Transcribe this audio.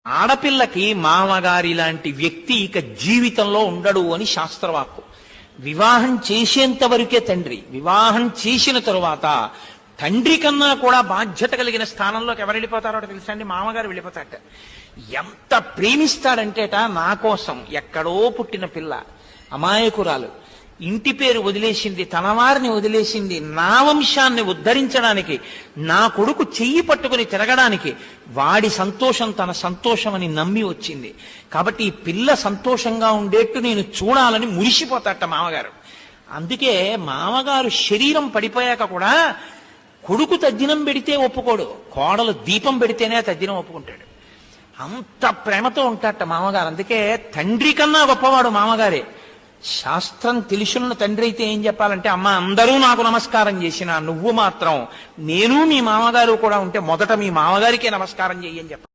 ఆడపిల్లకి మామగారి లాంటి వ్యక్తి ఇక జీవితంలో ఉండడు అని శాస్త్రవాక్కు. వివాహం చేసేంత వరకే తండ్రి. వివాహం చేసిన తరువాత తండ్రి కన్నా కూడా బాధ్యత కలిగిన స్థానంలోకి ఎవరు వెళ్ళిపోతారో తెలుసా అండి? మామగారు వెళ్ళిపోతారట. ఎంత ప్రేమిస్తాడంటేట, నా కోసం ఎక్కడో పుట్టిన పిల్ల, అమాయకురాలు, ఇంటి పేరు వదిలేసింది, తన వారిని వదిలేసింది, నా వంశాన్ని ఉద్ధరించడానికి, నా కొడుకు చెయ్యి పట్టుకుని తిరగడానికి, వాడి సంతోషం తన సంతోషమని నమ్మి వచ్చింది. కాబట్టి ఈ పిల్ల సంతోషంగా ఉండేట్టు నేను చూడాలని మురిసిపోతాట మామగారు. అందుకే మామగారు శరీరం పడిపోయాక కూడా కొడుకు తద్దినం పెడితే ఒప్పుకోడు, కోడలు దీపం పెడితేనే తద్దినం ఒప్పుకుంటాడు. అంత ప్రేమతో ఉంటాట మామగారు. అందుకే తండ్రి కన్నా గొప్పవాడు మామగారే. శాస్త్రం తెలుసున్న తండ్రి అయితే ఏం చెప్పాలంటే, అమ్మ అందరూ నాకు నమస్కారం చేసినా నువ్వు మాత్రం, నేను మీ మామగారు కూడా ఉంటే మొదట మీ మామగారికే నమస్కారం చెయ్యని చెప్పాలి.